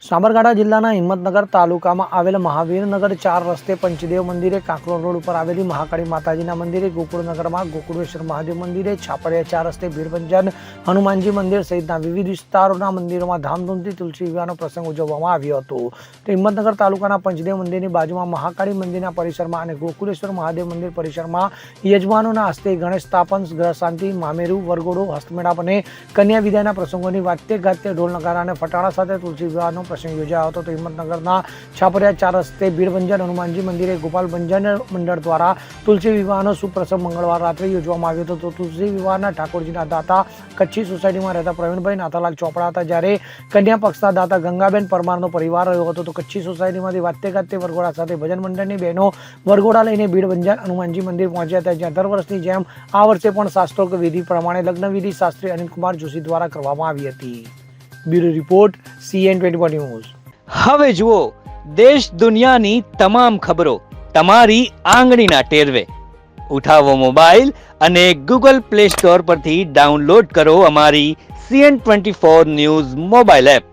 સાબરકાંઠા જિલ્લાના હિંમતનગર તાલુકામાં આવેલ મહાવીરનગર 4 રસ્તે પંચદેવ મંદિરે, કાંકરોલ રોડ ઉપર આવેલી મહાકાળી માતાજીના મંદિરે, ગોકુળનગરમાં ગોકુળેશ્વર મહાદેવ મંદિરે, છાપરિયા 4 રસ્તે ભીડભંજન હનુમાનજી મંદિર સહિતના વિવિધ વિસ્તારોના મંદિરોમાં ધામધૂમથી તુલસી વિવાહનો પ્રસંગ ઉજવવામાં આવ્યો હતો. તો હિંમતનગર તાલુકાના પંચદેવ મંદિરની બાજુમાં મહાકાળી મંદિરના પરિસરમાં અને ગોકુળેશ્વર મહાદેવ મંદિર પરિસરમાં યજમાનોના હસ્તે ગણેશ સ્થાપન, ગ્રહ શાંતિ, મામેરું, વરઘોડો, હસ્તમેળાપ અને કન્યા વિદાયના પ્રસંગોની વાદ્ય ગાજતે ઢોલ નગારા અને ફટાડા સાથે તુલસી વિવાહનો પ્રસંગ યોજાયો હતો. તો હિંમતનગરના છાપરિયા 4 રસ્તે ભીડભંજન હનુમાનજી મંદિરે ગોપાલ ભંજન મંડળ દ્વારા તુલસી વિવાહનો સુપ્રસંગ મંગળવાર રાત્રે યોજવામાં આવ્યો હતો. તો તુલસી વિવાહના ઠાકોરજીના દાતા કચ્છી સોસાયટીમાં રહેતા પ્રવીણભાઈ નાથાલાલ ચોપડા હતા, જ્યારે કન્યા પક્ષના દાતા ગંગાબેન પરમારનો પરિવાર રહ્યો હતો. તો કચ્છી સોસાયટીમાંથી વાદ્ય ગાજતે વરઘોડા સાથે ભજન મંડળની બહેનો વરઘોડા લઈને ભીડભંજન હનુમાનજી મંદિર પહોંચ્યા હતા, જ્યાં દર વર્ષની જેમ આ વર્ષે પણ શાસ્ત્રોક્ત વિધિ પ્રમાણે લગ્ન વિધિ શાસ્ત્રી અનિલકુમાર જોશી દ્વારા કરવામાં આવી હતી. Bureau report CN24 news. હવે જુઓ દેશ દુનિયાની તમામ ખબરો તમારી આંગળીના ટેરવે. ઉઠાવો મોબાઈલ અને Google Play Store પરથી ડાઉનલોડ કરો અમારી CN24 ન્યૂઝ મોબાઈલ એપ.